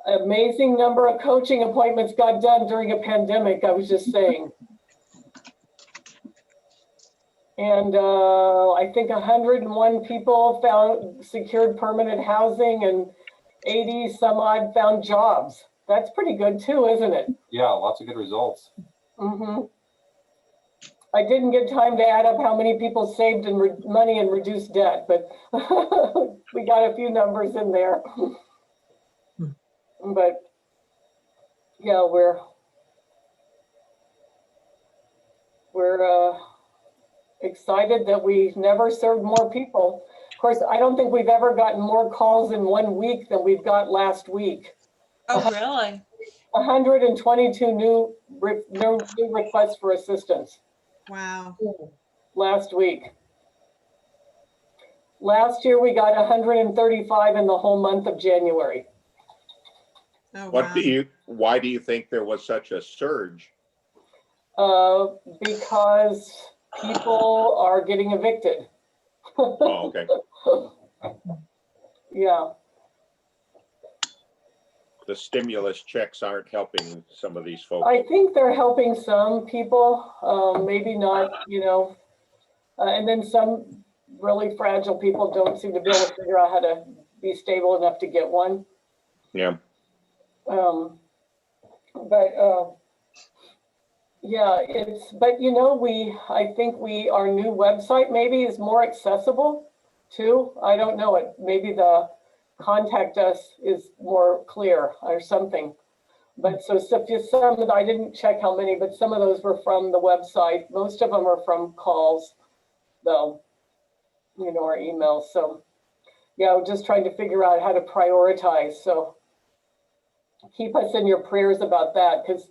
Amazing number of coaching appointments got done during a pandemic, I was just saying. And I think 101 people secured permanent housing, and 80 some odd found jobs. That's pretty good too, isn't it? Yeah, lots of good results. Mm-hmm. I didn't get time to add up how many people saved money and reduced debt, but we got a few numbers in there. But yeah, we're excited that we never served more people. Of course, I don't think we've ever gotten more calls in 1 week than we've got last week. Oh, really? 122 new requests for assistance. Wow. Last week. Last year, we got 135 in the whole month of January. Oh, Why do you think there was such a surge? Because people are getting evicted. Oh, okay. Yeah. The stimulus checks aren't helping some of these folks. I think they're helping some people, maybe not, and then some really fragile people don't seem to be able to figure out how to be stable enough to get one. Yeah. Yeah, I think our new website maybe is more accessible too. I don't know it. Maybe the contact us is more clear or something. But so some, I didn't check how many, but some of those were from the website. Most of them are from calls though, or emails. So yeah, we're just trying to figure out how to prioritize. So keep us in your prayers about that, because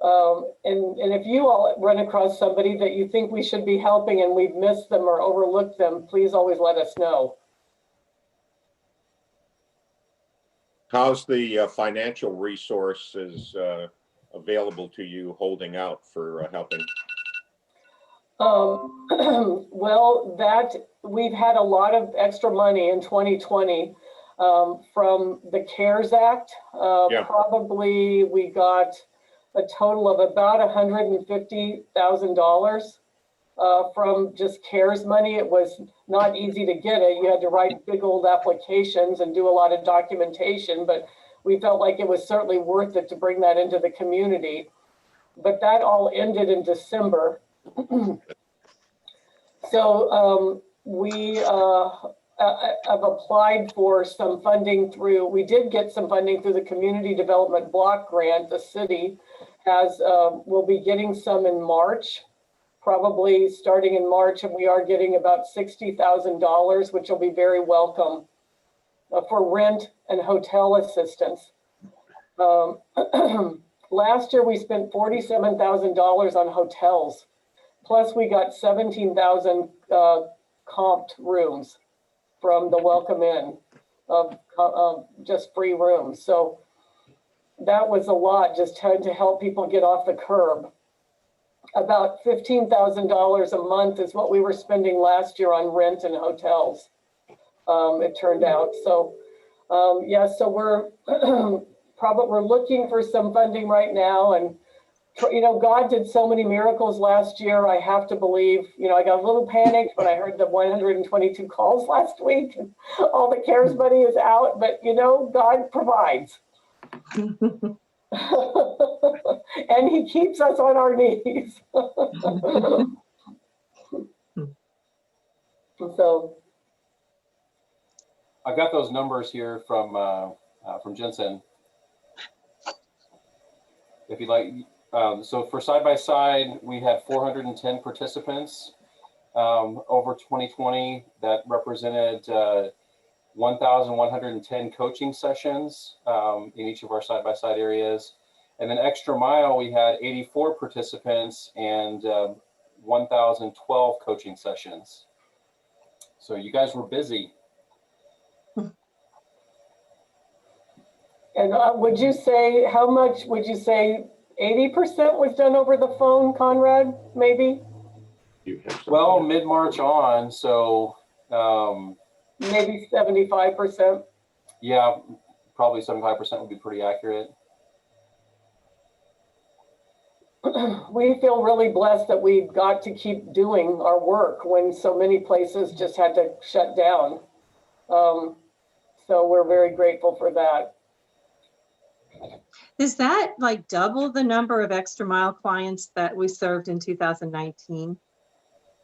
and if you all run across somebody that you think we should be helping and we've missed them or overlooked them, please always let us know. How's the financial resources available to you holding out for helping? Well, we've had a lot of extra money in 2020 from the CARES Act. Yeah. Probably we got a total of about $150,000 from just CARES money. It was not easy to get it. You had to write big old applications and do a lot of documentation, but we felt like it was certainly worth it to bring that into the community. But that all ended in December. So we have applied for some funding we did get some funding through the Community Development Block Grant. The city will be getting some in March, probably starting in March, and we are getting about $60,000, which will be very welcome for rent and hotel assistance. Last year, we spent $47,000 on hotels. Plus, we got 17,000 comped rooms from the Welcome Inn of just free rooms. So that was a lot, just trying to help people get off the curb. About $15,000 a month is what we were spending last year on rent and hotels, it turned out. So yeah, so we're we're looking for some funding right now, and God did so many miracles last year. I have to believe, I got a little panicked when I heard the 122 calls last week and all the CARES money is out, but God provides. And he keeps us on our knees. So I've got those numbers here from Jensen. If you'd like. So for side by side, we had 410 participants over 2020. That represented 1,110 coaching sessions in each of our side by side areas. And then Extra Mile, we had 84 participants and 1,012 coaching sessions. So you guys were busy. And would you say, how much would you say 80% was done over the phone, Conrad, maybe? Well, mid-March on, so maybe 75%. yeah, probably 75% would be pretty accurate. We feel really blessed that we got to keep doing our work when so many places just had to shut down. So we're very grateful for that. Is that like double the number of Extra Mile clients that we served in 2019?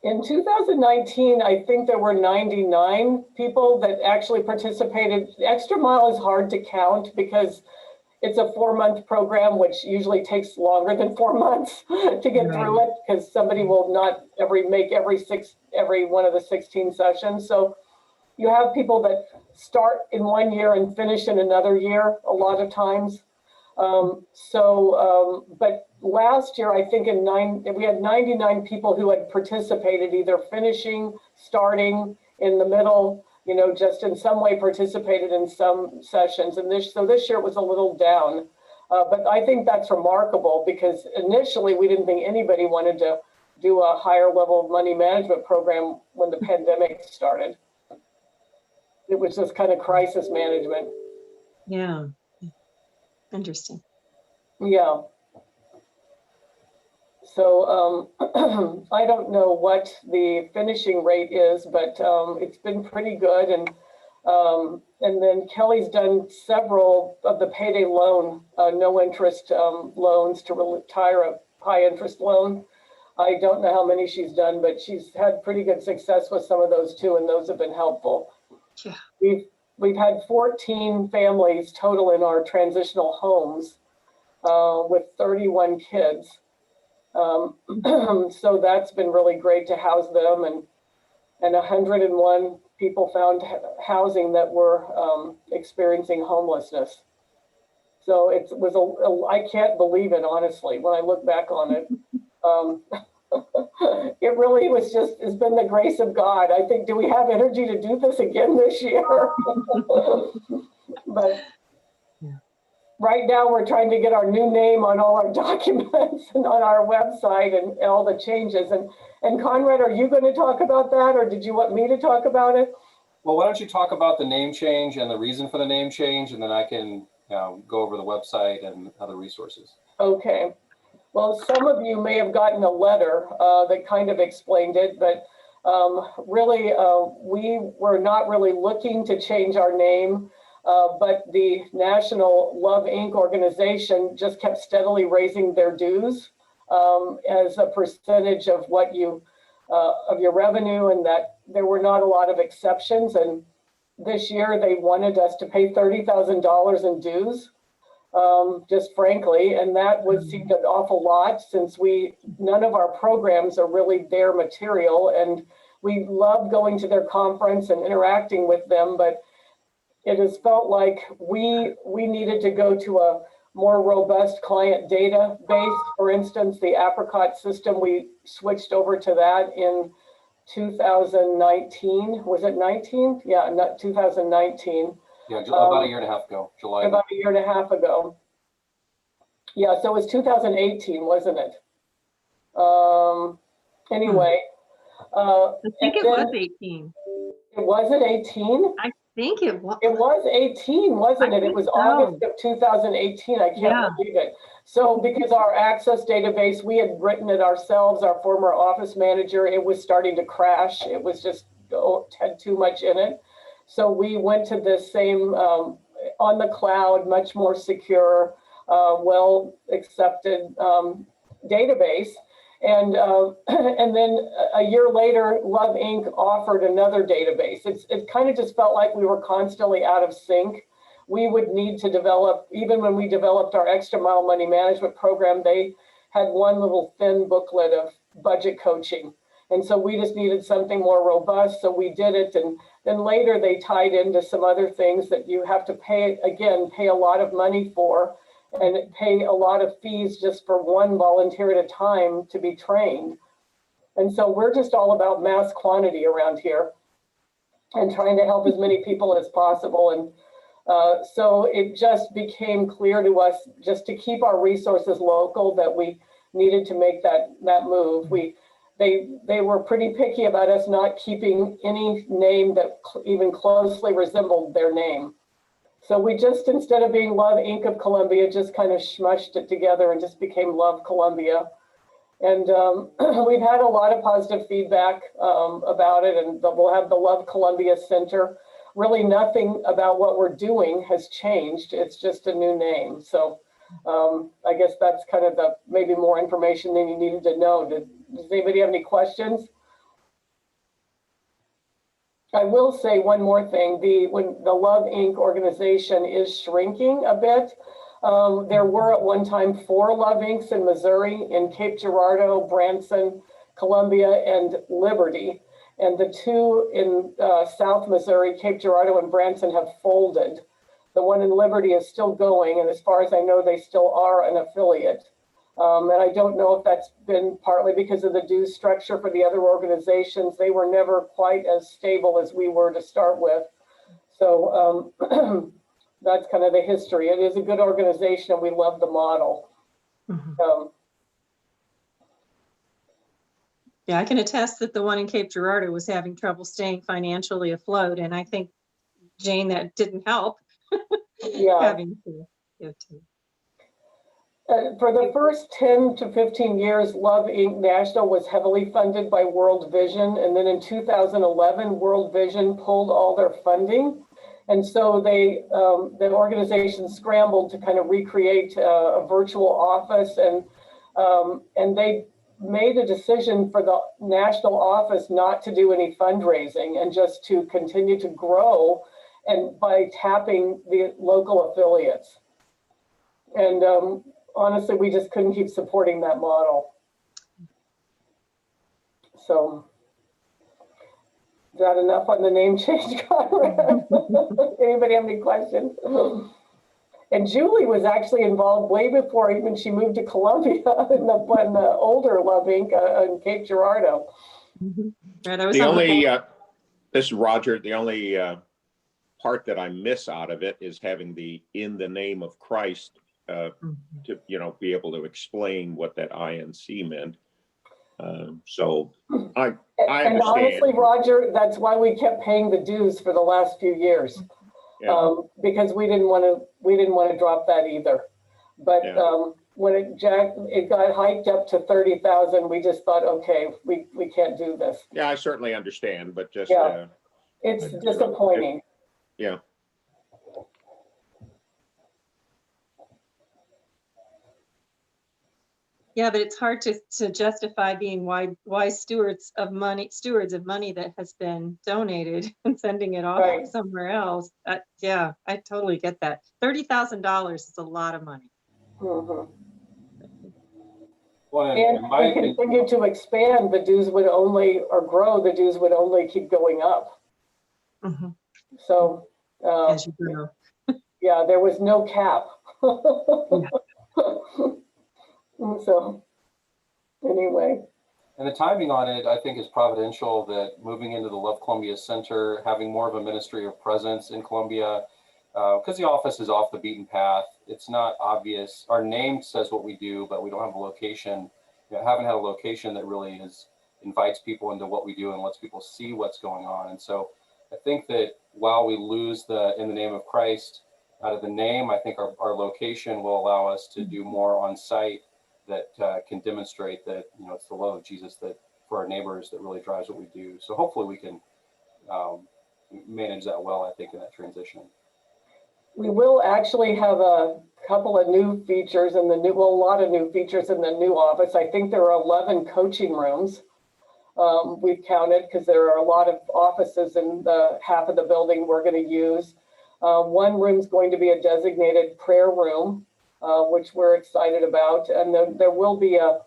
In 2019, I think there were 99 people that actually participated. Extra Mile is hard to count because it's a 4-month program, which usually takes longer than 4 months to get through it, because somebody will not make every one of the 16 sessions. So you have people that start in 1 year and finish in another year a lot of times. But last year, I think we had 99 people who had participated, either finishing, starting, in the middle, just in some way participated in some sessions. And this year it was a little down. But I think that's remarkable because initially we didn't think anybody wanted to do a higher level money management program when the pandemic started. It was just kind of crisis management. Yeah. Interesting. Yeah. So I don't know what the finishing rate is, but it's been pretty good. And then Kelly's done several of the payday loan, no interest loans to retire a high interest loan. I don't know how many she's done, but she's had pretty good success with some of those too, and those have been helpful. Yeah. We've had 14 families total in our transitional homes with 31 kids. So that's been really great to house them, and 101 people found housing that were experiencing homelessness. So it was I can't believe it, honestly, when I look back on it. It really was it's been the grace of God. I think, do we have energy to do this again this year? But right now we're trying to get our new name on all our documents and on our website and all the changes. And Conrad, are you going to talk about that, or did you want me to talk about it? Well, why don't you talk about the name change and the reason for the name change, and then I can go over the website and other resources. Okay. Well, some of you may have gotten a letter that kind of explained it, but really we were not really looking to change our name, but the National Love Inc. organization just kept steadily raising their dues as a percentage of what of your revenue, and that there were not a lot of exceptions. And this year they wanted us to pay $30,000 in dues. Just frankly, and that would seem an awful lot since none of our programs are really their material, and we love going to their conference and interacting with them, but it has felt like we needed to go to a more robust client database. For instance, the Apricot system, we switched over to that in 2019. Was it 19? Yeah, not 2019. Yeah, about a year and a half ago, July. About a year and a half ago. Yeah, so it was 2018, wasn't it? Anyway. I think it was 18. Was it 18? I think it was. It was 18, wasn't it? It was August of 2018. I can't believe it. So because our access database, we had written it ourselves, our former office manager, it was starting to crash. It was just had too much in it. So we went to this same on the cloud, much more secure, well accepted database. And then a year later, Love Inc. offered another database. It kind of just felt like we were constantly out of sync. We would need to develop, even when we developed our Extra Mile Money Management program, they had one little thin booklet of budget coaching. And so we just needed something more robust. So we did it. And then later they tied into some other things that you have to pay a lot of money for, and pay a lot of fees just for one volunteer at a time to be trained. And so we're just all about mass quantity around here and trying to help as many people as possible. And so it just became clear to us, just to keep our resources local, that we needed to make that move. They were pretty picky about us not keeping any name that even closely resembled their name. So we just, instead of being Love Inc. of Columbia, just kind of smushed it together and just became Love Columbia. And we've had a lot of positive feedback about it, and we'll have the Love Columbia Center. Really nothing about what we're doing has changed. It's just a new name. So I guess that's kind of the maybe more information than you needed to know. Does anybody have any questions? I will say one more thing. When the Love Inc. organization is shrinking a bit, there were at one time 4 Love Incs. In Missouri, in Cape Girardeau, Branson, Columbia, and Liberty. And the 2 in South Missouri, Cape Girardeau and Branson, have folded. The one in Liberty is still going, and as far as I know, they still are an affiliate. And I don't know if that's been partly because of the dues structure for the other organizations. They were never quite as stable as we were to start with. So that's kind of the history. It is a good organization, and we love the model. Yeah, I can attest that the one in Cape Girardeau was having trouble staying financially afloat, and I think, Jane, that didn't help. Yeah. Having to give to. For the first 10 to 15 years, Love Inc. National was heavily funded by World Vision. And then in 2011, World Vision pulled all their funding. And so the organization scrambled to kind of recreate a virtual office. And they made a decision for the national office not to do any fundraising and just to continue to grow and by tapping the local affiliates. And honestly, we just couldn't keep supporting that model. So is that enough on the name change, Conrad? Anybody have any questions? And Julie was actually involved way before even she moved to Columbia in the older Love Inc. In Cape Girardeau. Right, I was The on only, this is Roger, the only part that I miss out of it is having the "in the name of Christ" to, be able to explain what that INC meant. So I And understand. honestly, Roger, that's why we kept paying the dues for the last few years. Yeah. Because we didn't want to drop that either. But when it got hiked up to 30,000, we just thought, okay, we can't do this. Yeah, I certainly understand, but just It's disappointing. Yeah. Yeah, but it's hard to justify being wise stewards of money that has been donated and sending it off Right. somewhere else. Yeah, I totally get that. $30,000 is a lot of money. Mhm. Well, And in my if we opinion, continue to expand, the dues would only, or grow, the dues would only keep going up. So, As you grow. yeah, there was no cap. So, anyway. and the timing on it, I think, is providential, that moving into the Love Columbia Center, having more of a ministry of presence in Columbia, because the office is off the beaten path. It's not obvious. Our name says what we do, but we don't have a location. Haven't had a location that really invites people into what we do and lets people see what's going on. And so I think that while we lose the "in the name of Christ" out of the name, I think our location will allow us to do more on site that can demonstrate that, it's the love of Jesus that for our neighbors that really drives what we do. So hopefully we can manage that well, I think, in that transition. We will actually have a couple of new features in a lot of new features in the new office. I think there are 11 coaching rooms. We've counted because there are a lot of offices in the half of the building we're going to use. One room is going to be a designated prayer room, which we're excited about. And then there will be a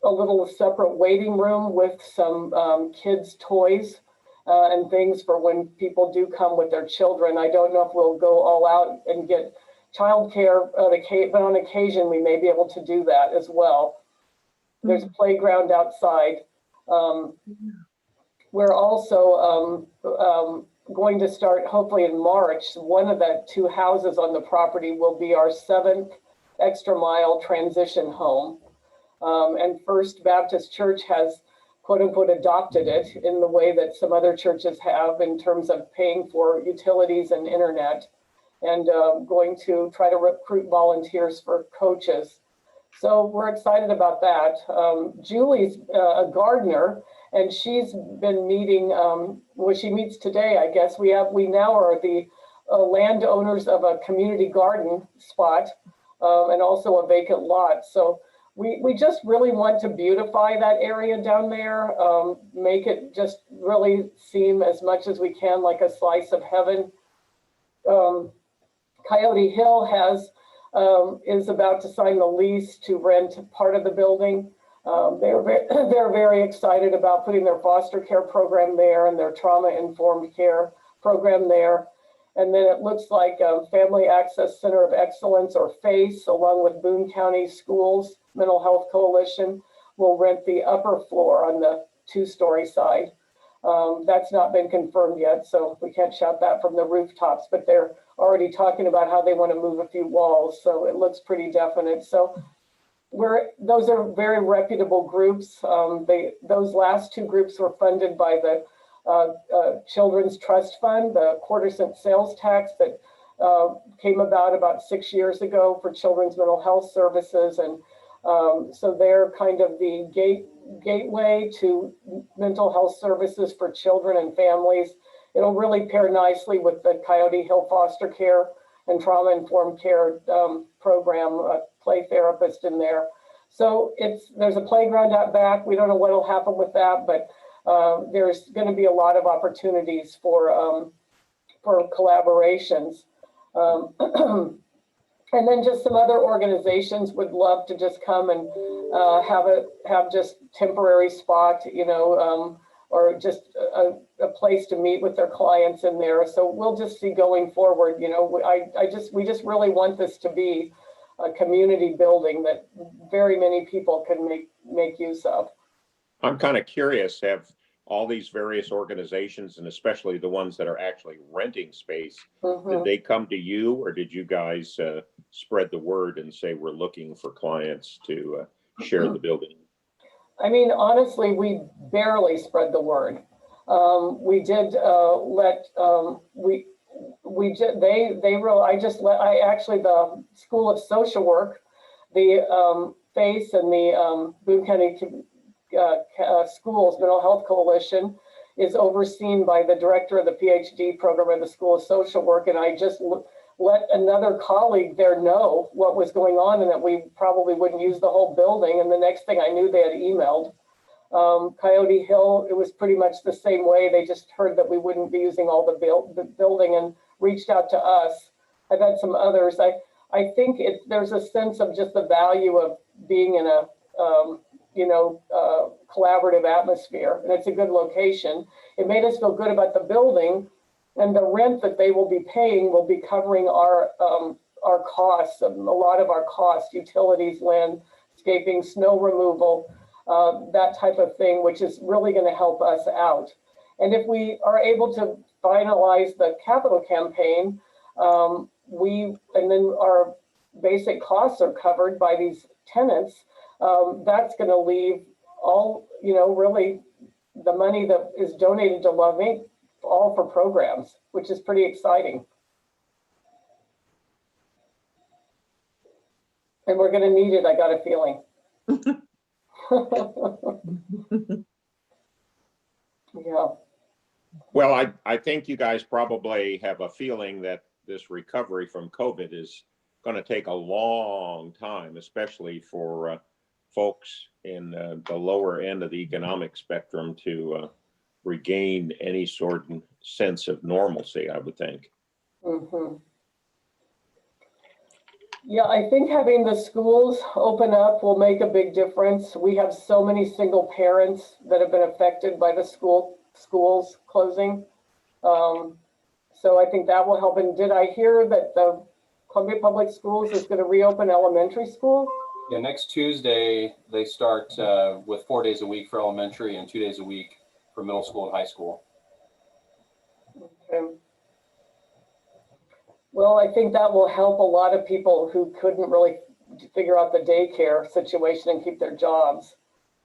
little separate waiting room with some kids' toys and things for when people do come with their children. I don't know if we'll go all out and get childcare, but on occasion we may be able to do that as well. There's a playground outside. We're also going to start, hopefully in March, one of the 2 houses on the property will be our 7th Extra Mile transition home. And First Baptist Church has, quote unquote, adopted it in the way that some other churches have in terms of paying for utilities and internet. and going to try to recruit volunteers for coaches. So we're excited about that. Julie's a gardener, and she's been meeting, well, she meets today, I guess. We now are the landowners of a community garden spot, and also a vacant lot. So we just really want to beautify that area down there, make it just really seem as much as we can like a slice of heaven. Coyote Hill is about to sign the lease to rent part of the building. They're very excited about putting their foster care program there and their trauma-informed care program there. And then it looks like Family Access Center of Excellence, or FACE, along with Boone County Schools Mental Health Coalition, will rent the upper floor on the 2-story side. That's not been confirmed yet, so we can't shout that from the rooftops, but they're already talking about how they want to move a few walls, so it looks pretty definite. So those are very reputable groups. Those last 2 groups were funded by the Children's Trust Fund, the quarter-cent sales tax that came about 6 years ago for children's mental health services. And so they're kind of the gateway to mental health services for children and families. It'll really pair nicely with the Coyote Hill foster care and trauma-informed care program, play therapist in there. So there's a playground out back. We don't know what'll happen with that, but there's going to be a lot of opportunities for collaborations. And then just some other organizations would love to just come and have just temporary spot, or just a place to meet with their clients in there. So we'll just see going forward. We just really want this to be a community building that very many people can make use of. I'm kind of curious, have all these various organizations, and especially the ones that are actually renting space, did they come to you, or did you guys spread the word and say we're looking for clients to share the building? I mean, honestly, we barely spread the word. We did the School of Social Work, the FACE, and the Boone County Schools Mental Health Coalition is overseen by the director of the PhD program at the School of Social Work. And I just let another colleague there know what was going on and that we probably wouldn't use the whole building. And the next thing I knew, they had emailed. Coyote Hill, it was pretty much the same way. They just heard that we wouldn't be using all the building and reached out to us. I've had some others. I think there's a sense of just the value of being in a collaborative atmosphere, and it's a good location. It made us feel good about the building, and the rent that they will be paying will be covering our costs, a lot of our costs, utilities, landscaping, snow removal, that type of thing, which is really going to help us out. And if we are able to finalize the capital campaign, and then our basic costs are covered by these tenants, that's going to leave all, really the money that is donated to Love Inc. all for programs, which is pretty exciting. And we're going to need it, I got a feeling. Yeah. Well, I think you guys probably have a feeling that this recovery from COVID is going to take a long time, especially for folks in the lower end of the economic spectrum to regain any sort of sense of normalcy, I would think. Mm-hmm. Yeah, I think having the schools open up will make a big difference. We have so many single parents that have been affected by the schools closing. So I think that will help. And did I hear that the Columbia Public Schools is going to reopen elementary school? Yeah, next Tuesday, they start with 4 days a week for elementary and 2 days a week for middle school and high school. Okay. Well, I think that will help a lot of people who couldn't really figure out the daycare situation and keep their jobs.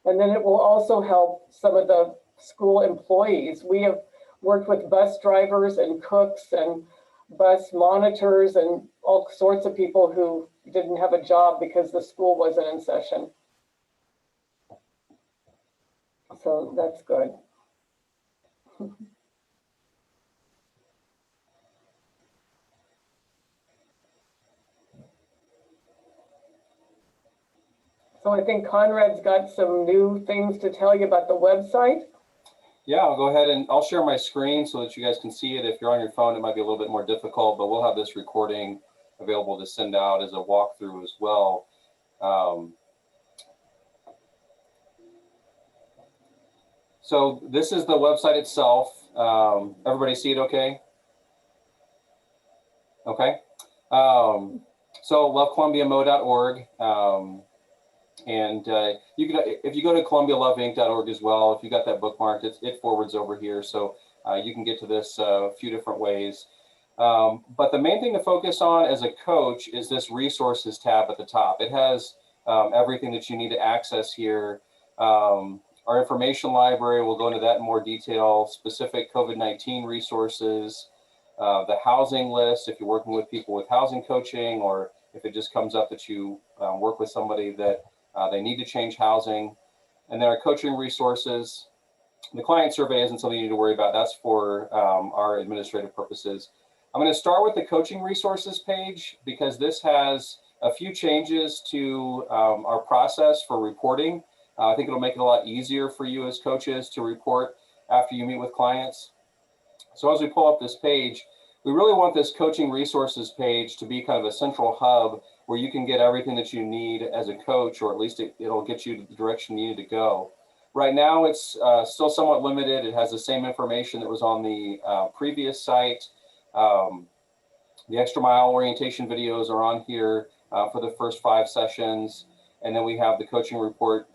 And then it will also help some of the school employees. We have worked with bus drivers and cooks and bus monitors and all sorts of people who didn't have a job because the school wasn't in session. So that's good. So I think Conrad's got some new things to tell you about the website. Yeah, I'll go ahead and I'll share my screen so that you guys can see it. If you're on your phone, it might be a little bit more difficult, but we'll have this recording available to send out as a walkthrough as well. So this is the website itself. Everybody see it okay? Okay. So lovecolumbiamo.org. And you can, if you go to columbialoveinc.org as well, if you got that bookmarked, it forwards over here. So you can get to this a few different ways. But the main thing to focus on as a coach is this resources tab at the top. It has everything that you need to access here. Our information library, we'll go into that in more detail, specific COVID-19 resources, the housing list, if you're working with people with housing coaching, or if it just comes up that you work with somebody that they need to change housing. And then our coaching resources. The client survey isn't something you need to worry about. That's for our administrative purposes. I'm going to start with the coaching resources page because this has a few changes to our process for reporting. I think it'll make it a lot easier for you as coaches to report after you meet with clients. So as we pull up this page, we really want this coaching resources page to be kind of a central hub where you can get everything that you need as a coach, or at least it'll get you the direction you need to go. Right now, it's still somewhat limited. It has the same information that was on the previous site. The Extra Mile orientation videos are on here for the first 5 sessions. And then we have the coaching report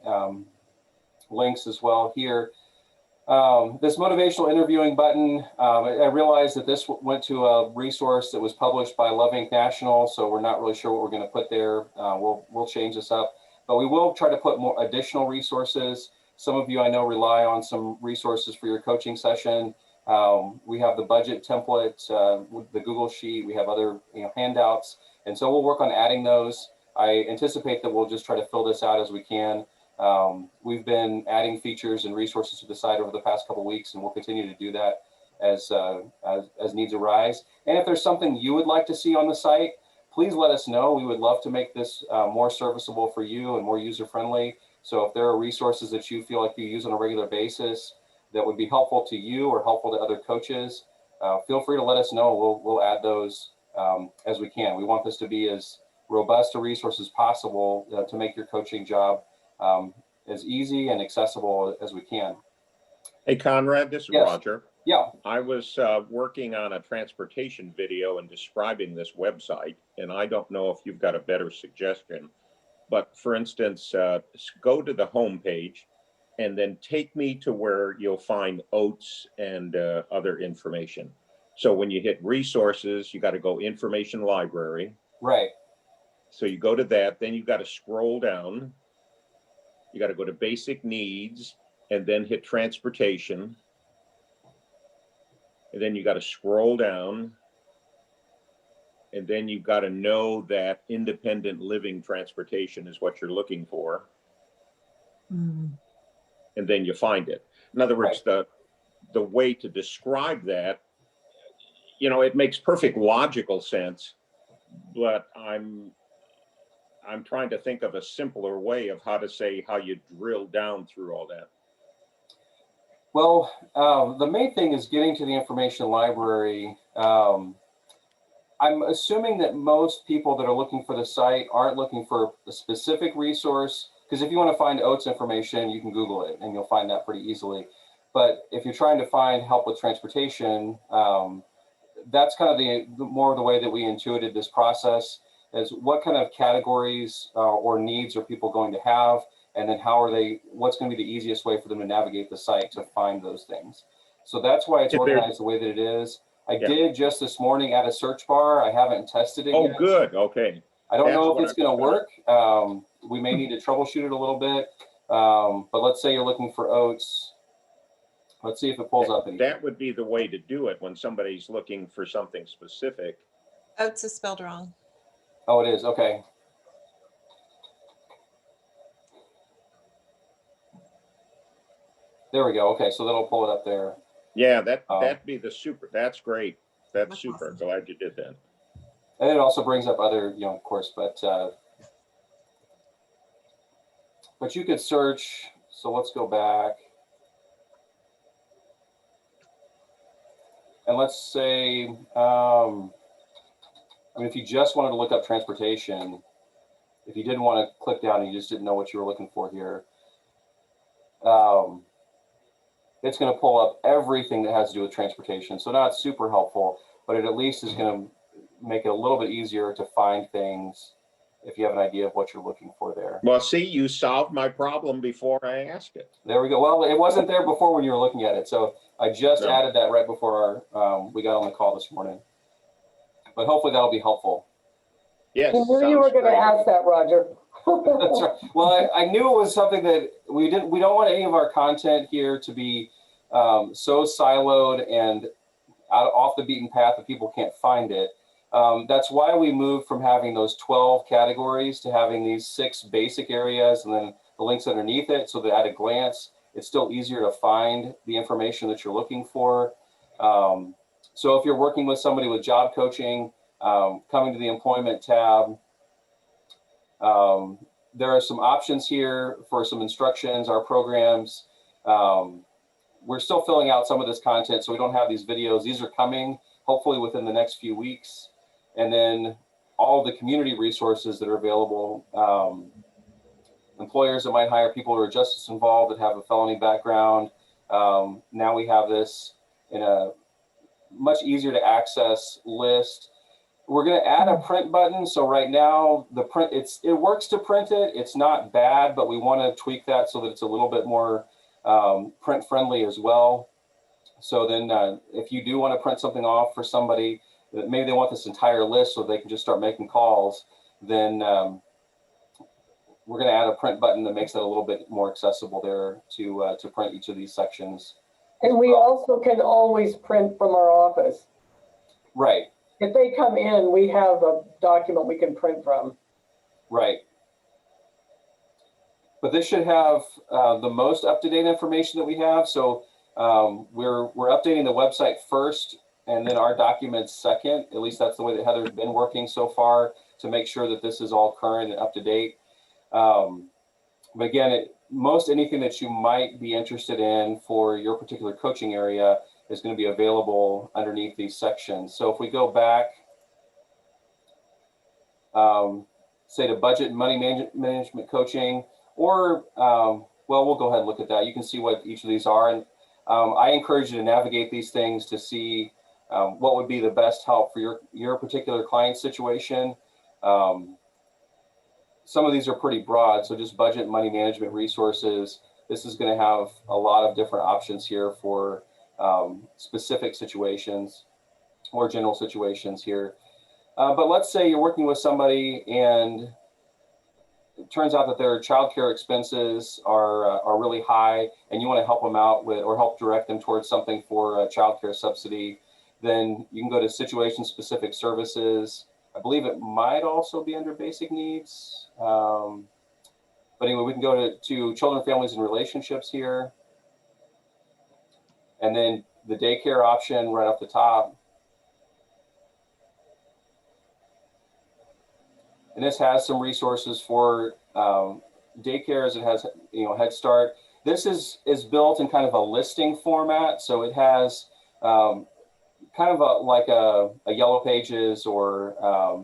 links as well here. This motivational interviewing button, I realized that this went to a resource that was published by Love Inc. National, so we're not really sure what we're going to put there. We'll change this up, but we will try to put more additional resources. Some of you I know rely on some resources for your coaching session. We have the budget template, the Google Sheet. We have other handouts, and so we'll work on adding those. I anticipate that we'll just try to fill this out as we can. We've been adding features and resources to the site over the past couple of weeks, and we'll continue to do that as needs arise. And if there's something you would like to see on the site, please let us know. We would love to make this more serviceable for you and more user-friendly. So if there are resources that you feel like you use on a regular basis that would be helpful to you or helpful to other coaches, feel free to let us know. We'll add those as we can. We want this to be as robust a resource as possible to make your coaching job as easy and accessible as we can. Hey, Conrad, this is Yes. Roger. Yeah. I was working on a transportation video and describing this website, and I don't know if you've got a better suggestion, but for instance, go to the home page and then take me to where you'll find OATS and other information. So when you hit resources, you got to go information library. Right. So you go to that, then you got to scroll down. You got to go to basic needs and then hit transportation. And then you got to scroll down. And then you've got to know that independent living transportation is what you're looking for. And then you find it. In other words, the way to describe that, it makes perfect logical sense, but I'm trying to think of a simpler way of how to say how you drill down through all that. Well, the main thing is getting to the information library. I'm assuming that most people that are looking for the site aren't looking for a specific resource, because if you want to find OATS information, you can Google it and you'll find that pretty easily. But if you're trying to find help with transportation, that's kind of the more of the way that we intuited this process, is what kind of categories or needs are people going to have, and then what's going to be the easiest way for them to navigate the site to find those things. So that's why it's organized the way that it is. I did just this morning add a search bar. I haven't tested it yet. Oh, good. Okay. I don't know if it's going to work. We may need to troubleshoot it a little bit. But let's say you're looking for OATS. Let's see if it pulls up. That would be the way to do it when somebody's looking for something specific. Oats is spelled wrong. Oh, it is. Okay. There we go. Okay, so that'll pull it up there. Yeah, that'd be the super, that's great. That's That's super. awesome. Glad you did that. And it also brings up other, of course, but you could search. So let's go back. And let's say, if you just wanted to look up transportation, if you didn't want to click down and you just didn't know what you were looking for here, it's going to pull up everything that has to do with transportation. So not super helpful, but it at least is going to make it a little bit easier to find things if you have an idea of what you're looking for there. Well, see, you solved my problem before I asked it. There we go. Well, it wasn't there before when you were looking at it. So I just No. added that right before we got on the call this morning. But hopefully that'll be helpful. Yes. I knew you were sounds going to great. ask that, Roger. That's right. Well, I knew it was something that we don't want any of our content here to be so siloed and off the beaten path that people can't find it. That's why we moved from having those 12 categories to having these 6 basic areas and then the links underneath it, so that at a glance, it's still easier to find the information that you're looking for. So if you're working with somebody with job coaching, coming to the employment tab, there are some options here for some instructions, our programs. We're still filling out some of this content, so we don't have these videos. These are coming hopefully within the next few weeks. And then all of the community resources that are available, employers that might hire people who are justice involved that have a felony background. Now we have this in a much easier to access list. We're going to add a print button. So right now the print, it works to print it. It's not bad, but we want to tweak that so that it's a little bit more print friendly as well. So then if you do want to print something off for somebody, maybe they want this entire list so they can just start making calls, then we're going to add a print button that makes it a little bit more accessible there to print each of these sections. And we also can always print from our office. Right, If they come in, we have a document we can print from. right. But this should have the most up-to-date information that we have. So we're updating the website first and then our documents second. At least that's the way that Heather's been working so far, to make sure that this is all current and up to date. But again, most anything that you might be interested in for your particular coaching area is going to be available underneath these sections. So if we go back, say to budget and money management coaching, or well, we'll go ahead and look at that. You can see what each of these are. And I encourage you to navigate these things to see what would be the best help for your particular client situation. Some of these are pretty broad, so just budget, money management resources. This is going to have a lot of different options here for specific situations or general situations here. But let's say you're working with somebody and it turns out that their childcare expenses are really high, and you want to help them out with, or help direct them towards something for a childcare subsidy. Then you can go to situation-specific services. I believe it might also be under basic needs. But anyway, we can go to children, families, and relationships here. And then the daycare option right off the top. And this has some resources for daycares. It has, Head Start. This is built in kind of a listing format. So it has kind of like a Yellow Pages or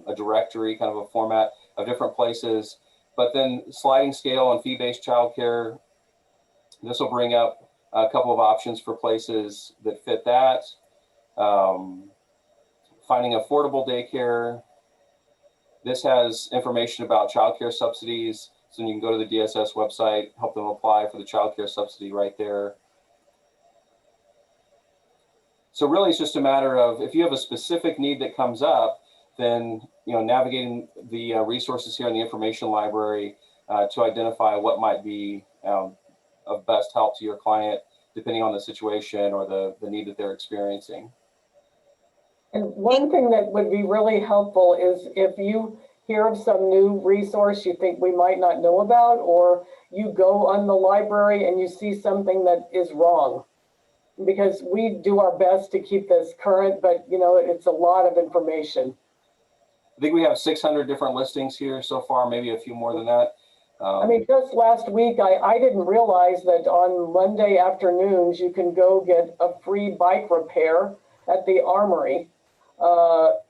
a directory kind of a format of different places. But then sliding scale and fee-based childcare, this will bring up a couple of options for places that fit that. Finding affordable daycare. This has information about childcare subsidies. So you can go to the DSS website, help them apply for the childcare subsidy right there. So really it's just a matter of, if you have a specific need that comes up, then navigating the resources here in the information library to identify what might be of best help to your client, depending on the situation or the need that they're experiencing. And one thing that would be really helpful is if you hear of some new resource you think we might not know about, or you go on the library and you see something that is wrong. Because we do our best to keep this current, but it's a lot of information. I think we have 600 different listings here so far, maybe a few more than that. I mean, just last week, I didn't realize that on Monday afternoons, you can go get a free bike repair at the Armory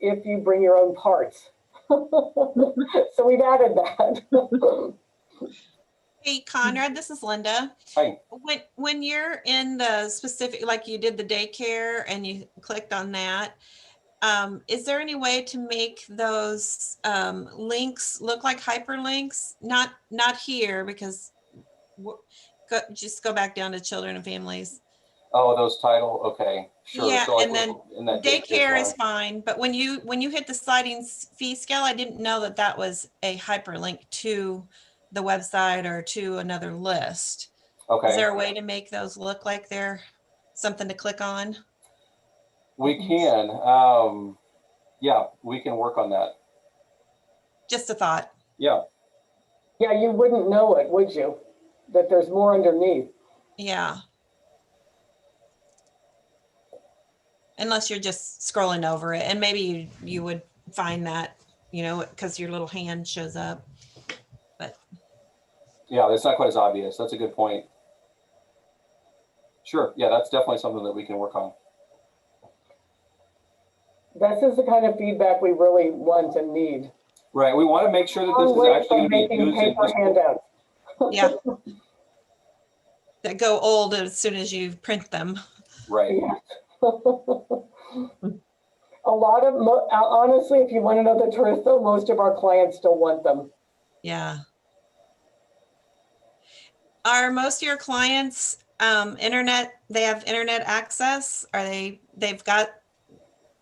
if you bring your own parts. So we've added that. Hey, Conrad, this is Linda. Hi. When you're in the specific, like you did the daycare and you clicked on that, is there any way to make those links look like hyperlinks? Not here, because just go back down to children and families. Oh, those title. Okay, sure. Yeah, So like and then in that daycare is tab. fine, but when you hit the sliding fee scale, I didn't know that that was a hyperlink to the website or to another list. Okay. Is there a way to make those look like they're something to click on? We can. Yeah, we can work on that. Just a thought. Yeah. Yeah, you wouldn't know it, would you? That there's more underneath. Yeah. Unless you're just scrolling over it, and maybe you would find that, because your little hand shows up. But Yeah, that's not quite as obvious. That's a good point. Sure. Yeah, that's definitely something that we can work on. This is the kind of feedback we really want and need. Right. We want to make sure that this is Away actually from going to be making used in paper handouts. yeah, that go old as soon as you print them. Right. Yeah. A lot of, honestly, if you want to know the truth, though, most of our clients still want them. Yeah. Are most of your clients they have internet access? Are they've got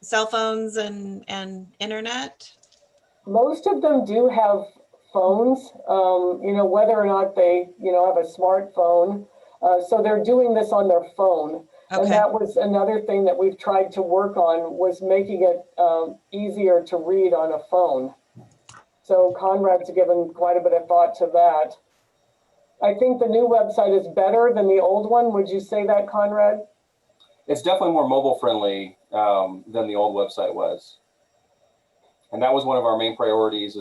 cell phones and internet? Most of them do have phones, whether or not they, have a smartphone. So they're doing this on their phone. And Okay. that was another thing that we've tried to work on, was making it easier to read on a phone. So Conrad's given quite a bit of thought to that. I think the new website is better than the old one. Would you say that, Conrad? It's definitely more mobile friendly than the old website was. And that was one of our main priorities,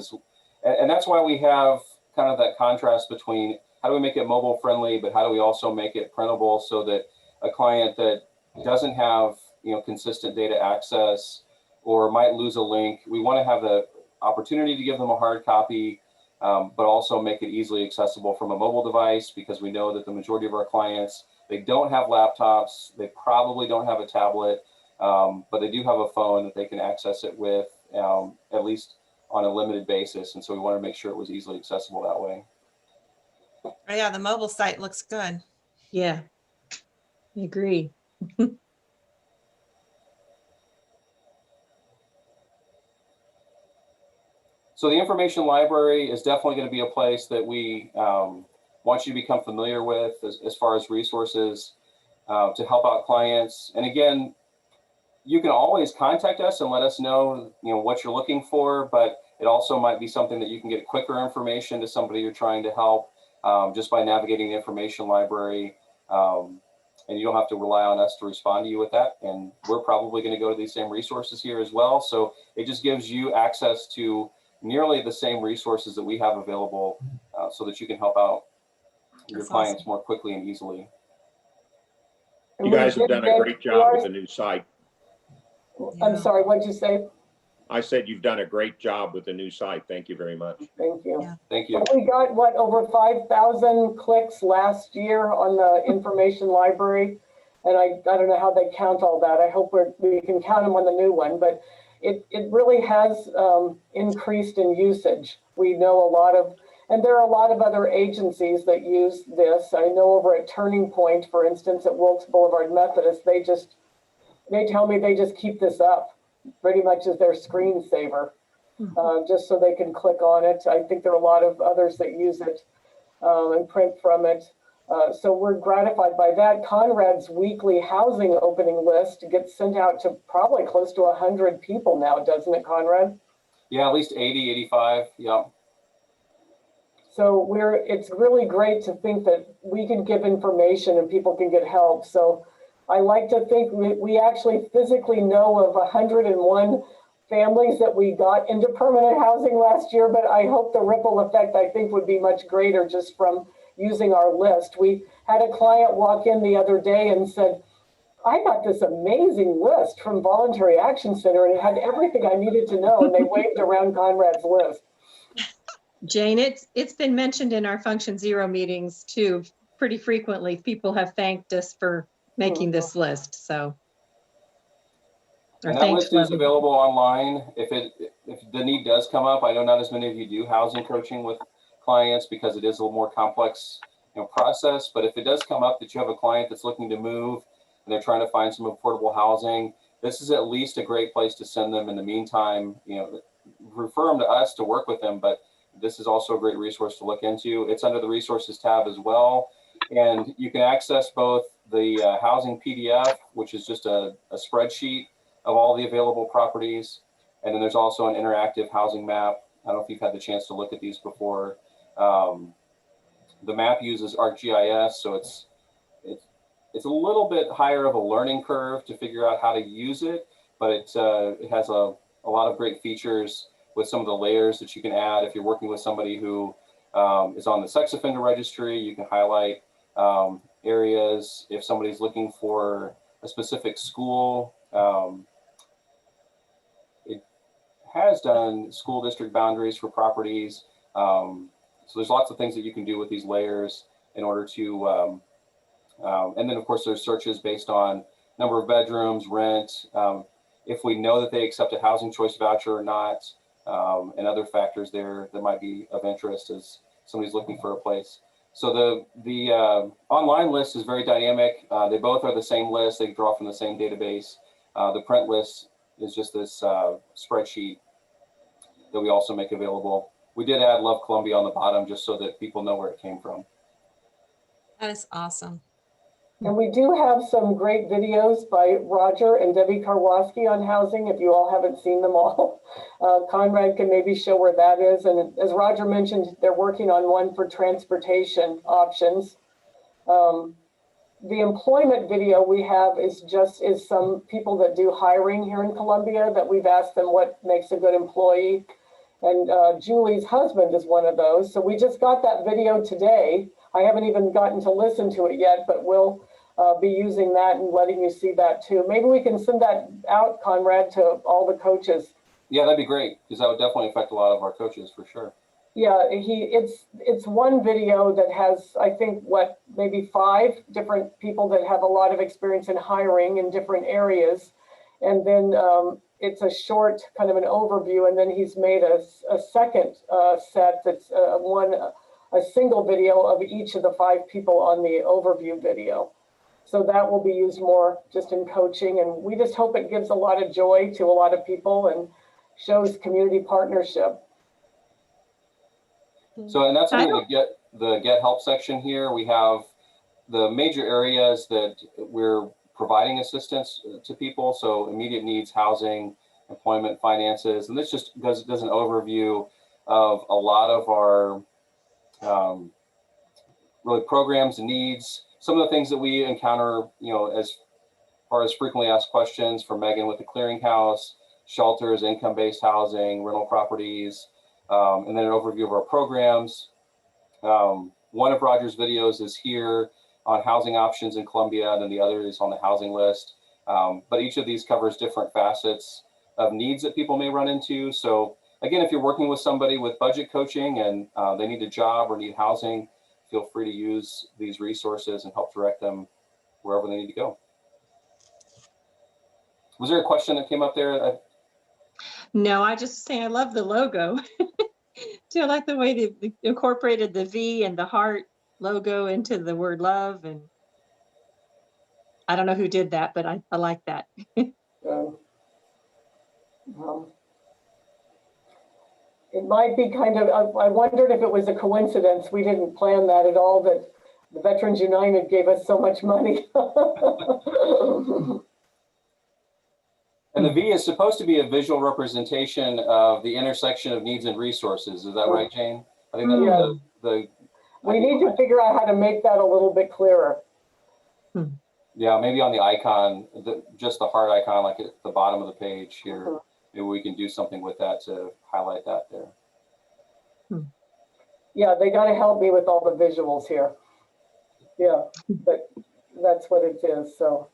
and that's why we have kind of that contrast between how do we make it mobile friendly, but how do we also make it printable so that a client that doesn't have consistent data access or might lose a link, we want to have the opportunity to give them a hard copy, but also make it easily accessible from a mobile device, because we know that the majority of our clients, they don't have laptops, they probably don't have a tablet, but they do have a phone that they can access it with, at least on a limited basis. And so we want to make sure it was easily accessible that way. Oh, yeah, the mobile site looks good. Yeah, I agree. So the information library is definitely going to be a place that we want you to become familiar with as far as resources to help out clients. And again, you can always contact us and let us know, what you're looking for, but it also might be something that you can get quicker information to somebody you're trying to help just by navigating the information library. And you don't have to rely on us to respond to you with that. And we're probably going to go to these same resources here as well. So it just gives you access to nearly the same resources that we have available so that you can help out your That's clients awesome. more quickly and easily. You guys have done a great job with the new site. I'm Yeah. sorry, what'd you say? I said you've done a great job with the new site. Thank you very much. Thank you. Yeah. Thank you. We got, over 5,000 clicks last year on the information library. And I don't know how they count all that. I hope we can count them on the new one, but it really has increased in usage. We know a lot of, and there are a lot of other agencies that use this. I know over at Turning Point, for instance, at Wilkes Boulevard Methodist, they tell me they just keep this up pretty much as their screensaver, just so they can click on it. I think there are a lot of others that use it and print from it. So we're gratified by that. Conrad's weekly housing opening list gets sent out to probably close to 100 people now, doesn't it, Conrad? Yeah, at least 80, 85. Yeah. So it's really great to think that we can give information and people can get help. So I like to think we actually physically know of 101 families that we got into permanent housing last year, but I hope the ripple effect, I think, would be much greater just from using our list. We had a client walk in the other day and said, I got this amazing list from Voluntary Action Center and it had everything I needed to know, and they waved around Conrad's list. Jane, it's been mentioned in our Function Zero meetings too, pretty frequently. People have thanked us for making this list, so. Or And that thanked list is Levy. available online. If the need does come up, I know not as many of you do housing coaching with clients because it is a little more complex, process. But if it does come up that you have a client that's looking to move and they're trying to find some affordable housing, this is at least a great place to send them in the meantime. Refer them to us to work with them, but this is also a great resource to look into. It's under the resources tab as well. And you can access both the housing PDF, which is just a spreadsheet of all the available properties. And then there's also an interactive housing map. I don't know if you've had the chance to look at these before. The map uses ArcGIS, so it's a little bit higher of a learning curve to figure out how to use it, but it has a lot of great features with some of the layers that you can add. If you're working with somebody who is on the sex offender registry, you can highlight areas. If somebody's looking for a specific school, it has done school district boundaries for properties. So there's lots of things that you can do with these layers in order to, and then of course there's searches based on number of bedrooms, rent, if we know that they accept a housing choice voucher or not, and other factors there that might be of interest as somebody's looking for a place. So the online list is very dynamic. They both are the same list. They draw from the same database. The print list is just this spreadsheet that we also make available. We did add Love Columbia on the bottom just so that people know where it came from. That is awesome. And we do have some great videos by Roger and Debbie Karwoski on housing, if you all haven't seen them all. Conrad can maybe show where that is. And as Roger mentioned, they're working on one for transportation options. The employment video we have is some people that do hiring here in Columbia that we've asked them what makes a good employee. And Julie's husband is one of those. So we just got that video today. I haven't even gotten to listen to it yet, but we'll be using that and letting you see that too. Maybe we can send that out, Conrad, to all the coaches. Yeah, that'd be great, because that would definitely affect a lot of our coaches for sure. Yeah, it's one video that has, I think, maybe 5 different people that have a lot of experience in hiring in different areas. And then it's a short kind of an overview, and then he's made a second set that's a single video of each of the 5 people on the overview video. So that will be used more just in coaching, and we just hope it gives a lot of joy to a lot of people and shows community partnership. So, and that's under the Get Help section here. We have the major areas that we're providing assistance to people. So immediate needs, housing, employment, finances. And this just does an overview of a lot of our really programs and needs. Some of the things that we encounter, as far as frequently asked questions from Megan with the clearinghouse, shelters, income-based housing, rental properties, and then an overview of our programs. One of Roger's videos is here on housing options in Columbia, and then the other is on the housing list. But each of these covers different facets of needs that people may run into. So again, if you're working with somebody with budget coaching and they need a job or need housing, feel free to use these resources and help direct them wherever they need to go. Was there a question that came up there? No, I just say I love the logo. I like the way they incorporated the V and the heart logo into the word love. And I don't know who did that, but I like that. It might be kind of, I wondered if it was a coincidence. We didn't plan that at all, that The Veterans United gave us so much money. And the V is supposed to be a visual representation of the intersection of needs and resources. Is that right, Jane? I think that's Yeah. the We need to figure out how to make that a little bit clearer. yeah, maybe on the icon, just the heart icon, like at the bottom of the page here. Maybe we can do something with that to highlight that there. Yeah, they got to help me with all the visuals here. Yeah, but that's what it is. So,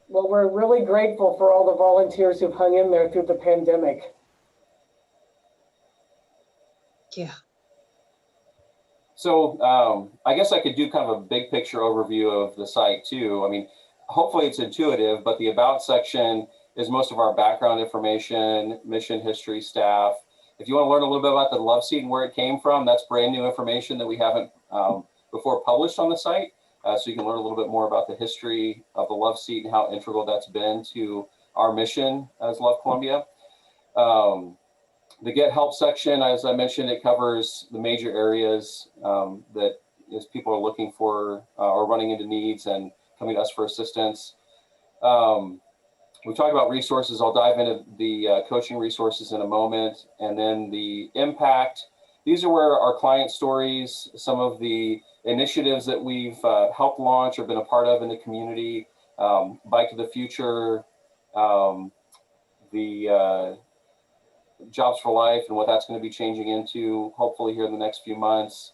well, we're really grateful for all the volunteers who've hung in there through the pandemic. Yeah. So I guess I could do kind of a big picture overview of the site too. I mean, hopefully it's intuitive, but the About section is most of our background information, mission history, staff. If you want to learn a little bit about the Love Seat and where it came from, that's brand new information that we haven't before published on the site. So you can learn a little bit more about the history of the Love Seat and how integral that's been to our mission as Love Columbia. The Get Help section, as I mentioned, it covers the major areas that as people are looking for or running into needs and coming to us for assistance. We talked about resources. I'll dive into the coaching resources in a moment. And then the impact. These are where our client stories, some of the initiatives that we've helped launch or been a part of in the community, Bike to the Future, the Jobs for Life and what that's going to be changing into hopefully here in the next few months.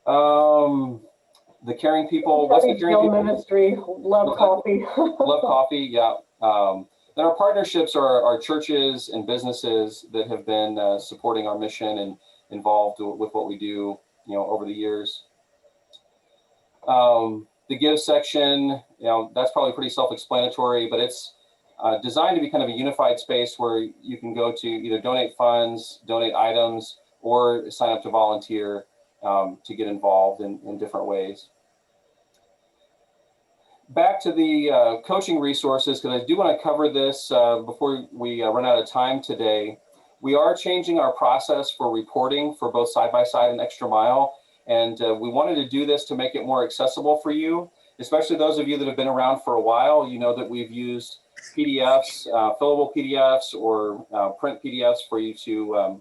The Caring People, what's the Caring People Ministry, Love Coffee. Love Coffee, yeah. Then our partnerships are churches and businesses that have been supporting our mission and involved with what we do, over the years. The Give section, that's probably pretty self-explanatory, but it's designed to be kind of a unified space where you can go to either donate funds, donate items, or sign up to volunteer to get involved in different ways. Back to the coaching resources, because I do want to cover this before we run out of time today. We are changing our process for reporting for both Side by Side and Extra Mile. And we wanted to do this to make it more accessible for you, especially those of you that have been around for a while. You know that we've used PDFs, fillable PDFs or print PDFs for you to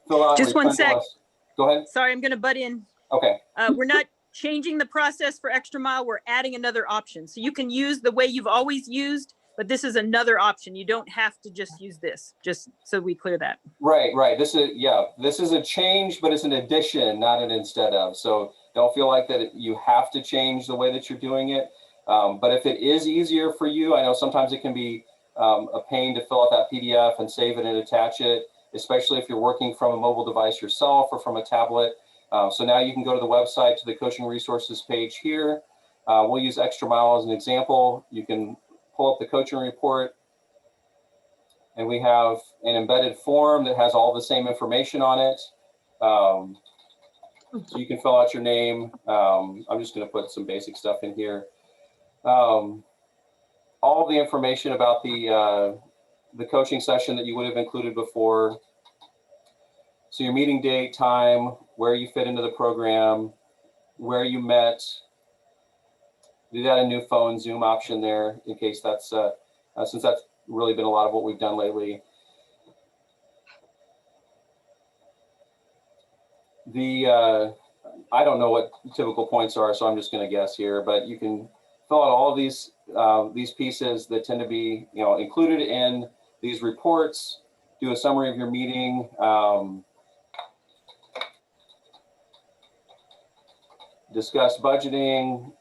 fill out. Just one sec. Go ahead. Sorry, I'm going to butt in. Okay. We're not changing the process for Extra Mile. We're adding another option. So you can use the way you've always used, but this is another option. You don't have to just use this, just so we clear that. Right. This is a change, but it's an addition, not an instead of. So don't feel like that you have to change the way that you're doing it. But if it is easier for you, I know sometimes it can be a pain to fill out that PDF and save it and attach it, especially if you're working from a mobile device yourself or from a tablet. So now you can go to the website, to the coaching resources page here. We'll use Extra Mile as an example. You can pull up the coaching report, and we have an embedded form that has all the same information on it. So you can fill out your name. I'm just going to put some basic stuff in here. All the information about the coaching session that you would have included before. So your meeting date, time, where you fit into the program, where you met. We've got a new phone Zoom option there in case that's, since that's really been a lot of what we've done lately. I don't know what typical points are, so I'm just going to guess here, but you can fill out all of these pieces that tend to be, included in these reports, do a summary of your meeting, discuss budgeting.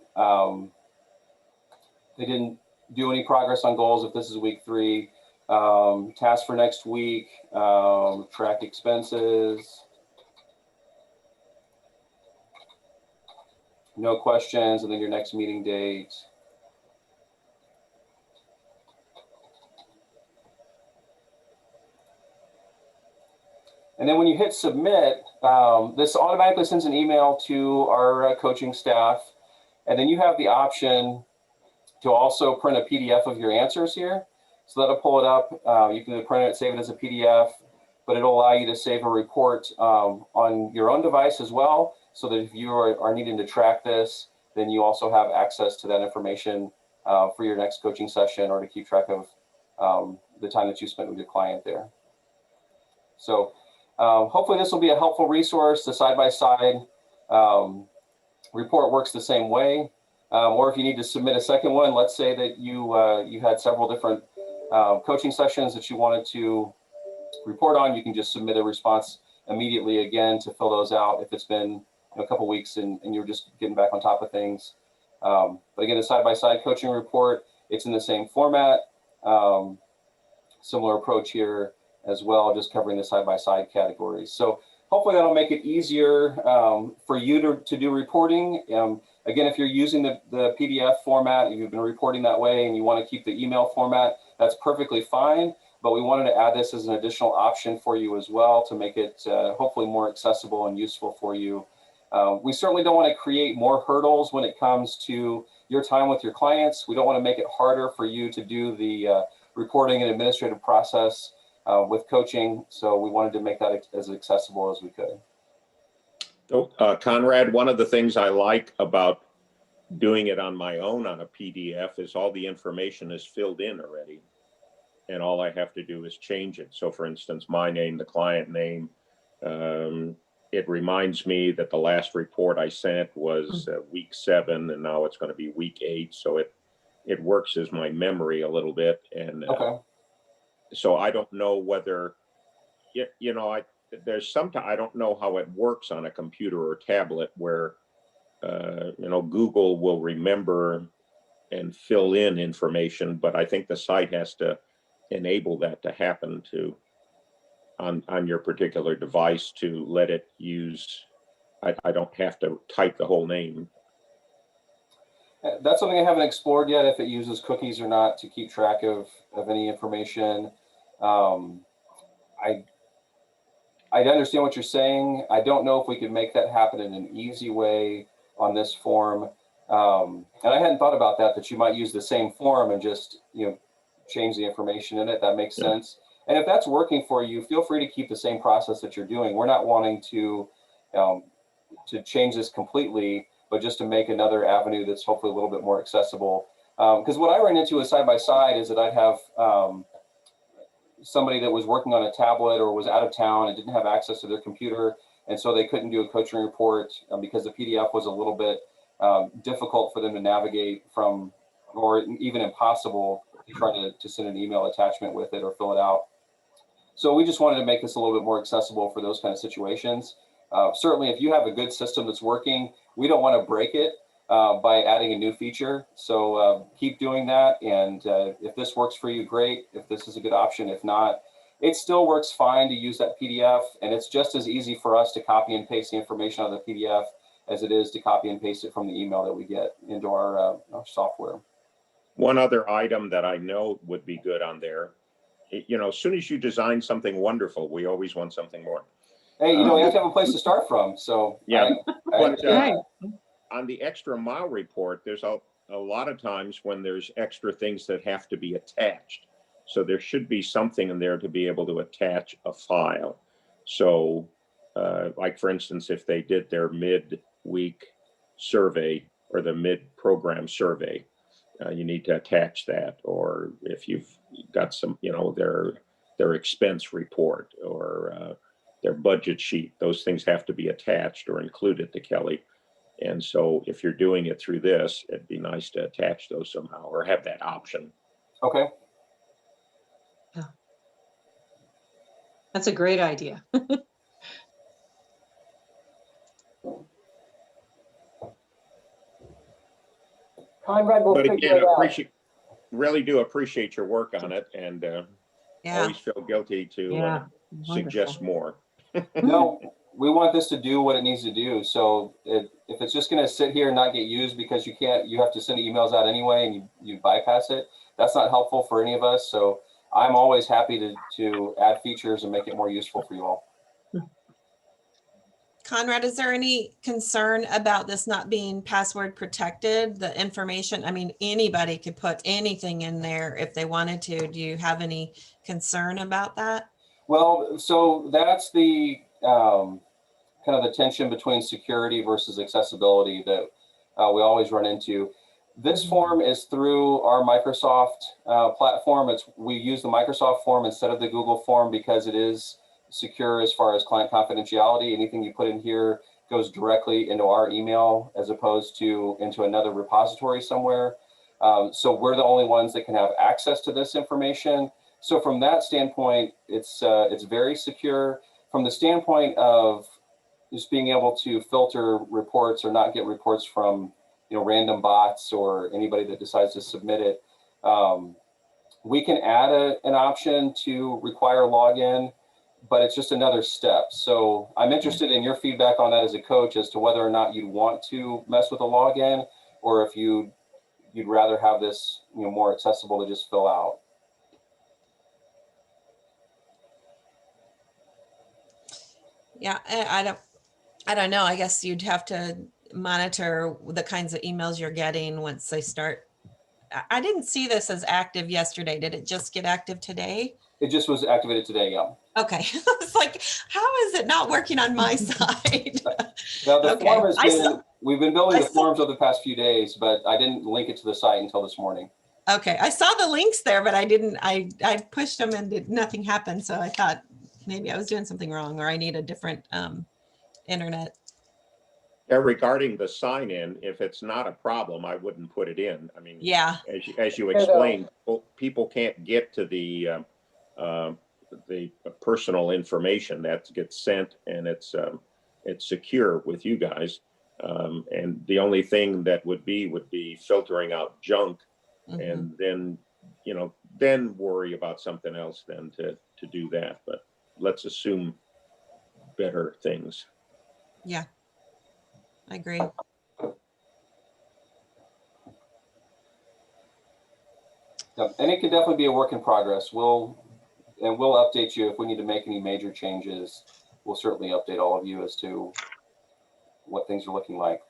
They didn't do any progress on goals if this is week 3. Task for next week, track expenses. No questions, and then your next meeting date. And then when you hit submit, this automatically sends an email to our coaching staff. And then you have the option to also print a PDF of your answers here. So that'll pull it up. You can print it, save it as a PDF. but it'll allow you to save a report on your own device as well, so that if you are needing to track this, then you also have access to that information for your next coaching session, or to keep track of the time that you spent with your client there. So hopefully this will be a helpful resource. The side-by-side report works the same way. Or if you need to submit a second one, let's say that you had several different coaching sessions that you wanted to report on, you can just submit a response immediately again to fill those out if it's been a couple weeks and you're just getting back on top of things. But again, the side-by-side coaching report, it's in the same format. Similar approach here as well, just covering the side-by-side categories. So hopefully that'll make it easier for you to do reporting. Again, if you're using the PDF format, you've been reporting that way and you want to keep the email format, that's perfectly fine. But we wanted to add this as an additional option for you as well to make it hopefully more accessible and useful for you. We certainly don't want to create more hurdles when it comes to your time with your clients. We don't want to make it harder for you to do the reporting and administrative process with coaching. So we wanted to make that as accessible as we could. So, Conrad, one of the things I like about doing it on my own on a PDF is all the information is filled in already. And all I have to do is change it. So for instance, my name, the client name, it reminds me that the last report I sent was week 7 and now it's going to be week 8. So it works as my memory a little bit. And so I don't know whether, there's sometimes I don't know how it works on a computer or tablet where, Google will remember and fill in information, but I think the site has to enable that to happen on your particular device to let it use. I don't have to type the whole name. That's something I haven't explored yet, if it uses cookies or not to keep track of any information. I understand what you're saying. I don't know if we could make that happen in an easy way on this form. And I hadn't thought about that you might use the same form and just, change the information in it. That makes sense. And if that's working for you, feel free to keep the same process that you're doing. We're not wanting to change this completely, but just to make another avenue that's hopefully a little bit more accessible. Because what I ran into with side-by-side is that I'd have somebody that was working on a tablet or was out of town and didn't have access to their computer. And so they couldn't do a coaching report because the PDF was a little bit difficult for them to navigate from, or even impossible to try to send an email attachment with it or fill it out. So we just wanted to make this a little bit more accessible for those kind of situations. Certainly, if you have a good system that's working, we don't want to break it by adding a new feature. So keep doing that. And if this works for you, great. If this is a good option, if not, it still works fine to use that PDF. And it's just as easy for us to copy and paste the information on the PDF as it is to copy and paste it from the email that we get into our software. One other item that I know would be good on there, as soon as you design something wonderful, we always want something more. Hey, you have to have a place to start from. So yeah, but, on the extra mile report, there's a lot of times when there's extra things that have to be attached. So there should be something in there to be able to attach a file. So like for instance, if they did their mid-week survey or the mid-program survey, you need to attach that. Or if you've got some, their expense report or their budget sheet, those things have to be attached or included to Kelly. And so if you're doing it through this, it'd be nice to attach those somehow or have that option. Okay. That's a great idea. Conrad will But figure again, it out. really do appreciate your work on it, and always feel guilty to suggest more. No, we want this to do what it needs to do. So if it's just going to sit here and not get used because you have to send emails out anyway and you bypass it, that's not helpful for any of us. So I'm always happy to add features and make it more useful for you all. Conrad, is there any concern about this not being password protected? The information, anybody could put anything in there if they wanted to. Do you have any concern about that? Well, so that's the kind of the tension between security versus accessibility that we always run into. This form is through our Microsoft platform. We use the Microsoft form instead of the Google form because it is secure as far as client confidentiality. Anything you put in here goes directly into our email as opposed to into another repository somewhere. So we're the only ones that can have access to this information. So from that standpoint, it's very secure. From the standpoint of just being able to filter reports or not get reports from random bots or anybody that decides to submit it, we can add an option to require login, but it's just another step. So I'm interested in your feedback on that as a coach as to whether or not you'd want to mess with a login, or if you'd rather have this more accessible to just fill out. Yeah, I don't know. I guess you'd have to monitor the kinds of emails you're getting once they start. I didn't see this as active yesterday. Did it just get active today? It just was activated today, yeah. Okay. It's like, how is it not working on my side? Now the Okay. form has been, we've been building the forms over the past few days, but I didn't link it to the site until this morning. Okay, I saw the links there, but I didn't, I pushed them and nothing happened. So I thought maybe I was doing something wrong or I need a different internet. Regarding the sign in, if it's not a problem, I wouldn't put it in. I mean, Yeah, as you explained, people can't get to the personal information that gets sent, and it's secure with you guys. And the only thing that would be filtering out junk, and then then worry about something else than to do that. But let's assume better things. yeah, I agree. Yeah, and it can definitely be a work in progress. We'll update you if we need to make any major changes. We'll certainly update all of you as to what things are looking like.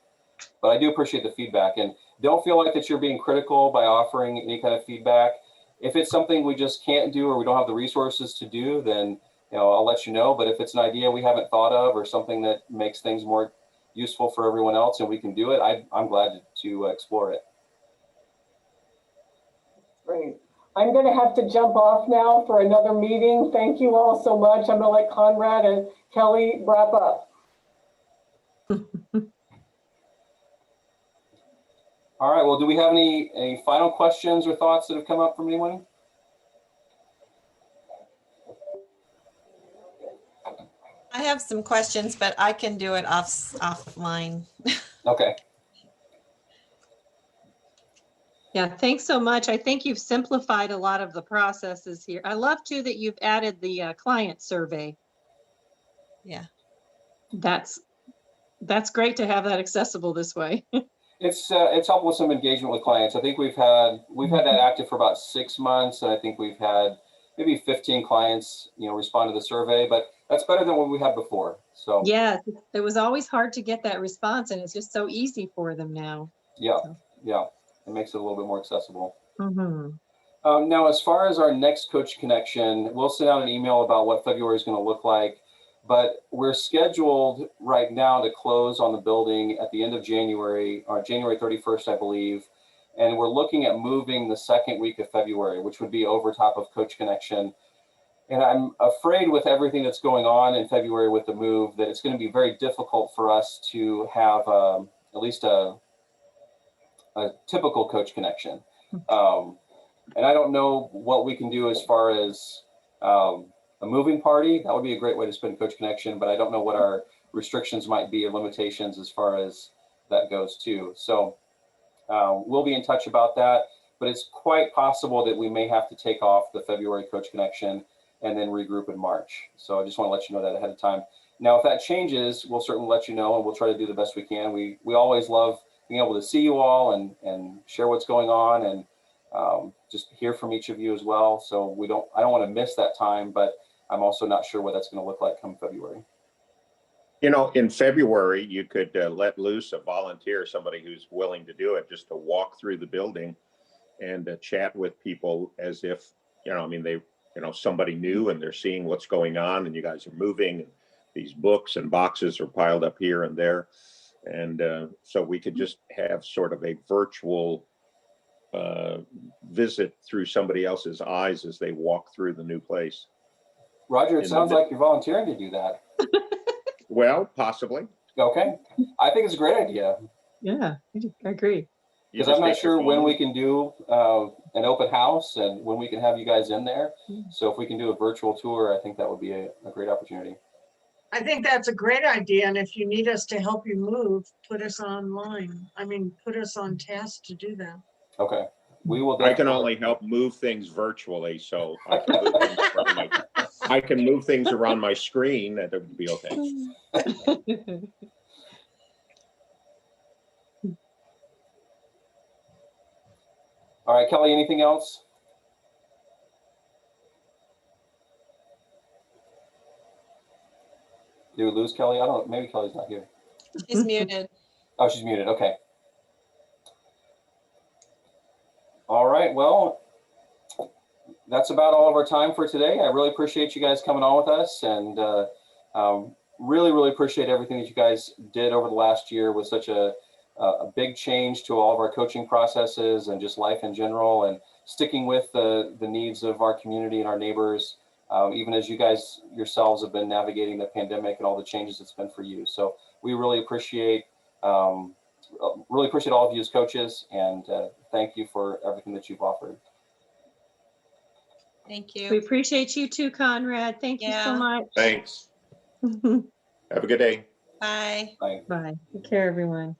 But I do appreciate the feedback, and don't feel like that you're being critical by offering any kind of feedback. If it's something we just can't do or we don't have the resources to do, then I'll let you know. But if it's an idea we haven't thought of or something that makes things more useful for everyone else and we can do it, I'm glad to explore it. Great. I'm going to have to jump off now for another meeting. Thank you all so much. I'm going to let Conrad and Kelly wrap up. All right. Well, do we have any final questions or thoughts that have come up from anyone? I have some questions, but I can do it offline. Okay. Yeah, thanks so much. I think you've simplified a lot of the processes here. I love too that you've added the client survey. Yeah. That's great to have that accessible this way. It's helped with some engagement with clients. I think we've had that active for about 6 months, and I think we've had maybe 15 clients, respond to the survey. But that's better than what we had before. So yes, it was always hard to get that response, and it's just so easy for them now. yeah, So. yeah, it makes it a little bit more accessible. Mm-hmm. Now, as far as our next Coach Connection, we'll send out an email about what February is going to look like. But we're scheduled right now to close on the building at the end of January, or January 31st, I believe. And we're looking at moving the second week of February, which would be over top of Coach Connection. And I'm afraid with everything that's going on in February with the move that it's going to be very difficult for us to have at least a typical Coach Connection. And I don't know what we can do as far as a moving party. That would be a great way to spend Coach Connection, but I don't know what our restrictions might be or limitations as far as that goes too. So we'll be in touch about that, but it's quite possible that we may have to take off the February Coach Connection and then regroup in March. So I just want to let you know that ahead of time. Now, if that changes, we'll certainly let you know, and we'll try to do the best we can. We always love being able to see you all and share what's going on and just hear from each of you as well. So I don't want to miss that time, but I'm also not sure what that's going to look like come February. In February, you could let loose a volunteer, somebody who's willing to do it, just to walk through the building and chat with people as if, somebody new and they're seeing what's going on and you guys are moving. And these books and boxes are piled up here and there. And so we could just have sort of a virtual visit through somebody else's eyes as they walk through the new place. Roger, it In sounds the- like you're volunteering to do that. Well, possibly. Okay, I think it's a great idea. Yeah, I agree. You Because just I'm not take your sure when phone. we can do an open house and when we can have you guys in there. So if we can do a virtual tour, I think that would be a great opportunity. I think that's a great idea. And if you need us to help you move, put us online. I mean, put us on task to do that. Okay, we will. I can definitely- only help move things virtually, so I can move things around I can move things around my screen. That would be okay. All right, Kelly, anything else? Did we lose Kelly? I don't know. Maybe Kelly's not here. She's muted. Oh, she's muted. Okay. All right. Well, that's about all of our time for today. I really appreciate you guys coming on with us, and really, really appreciate everything that you guys did over the last year with such a big change to all of our coaching processes and just life in general, and sticking with the needs of our community and our neighbors, even as you guys yourselves have been navigating the pandemic and all the changes it's been for you. So we really appreciate all of you as coaches, and thank you for everything that you've offered. Thank We you. appreciate you too, Conrad. Thank you so Yeah. much. Thanks. Have a good day. Bye. Bye. Bye. Take care, everyone.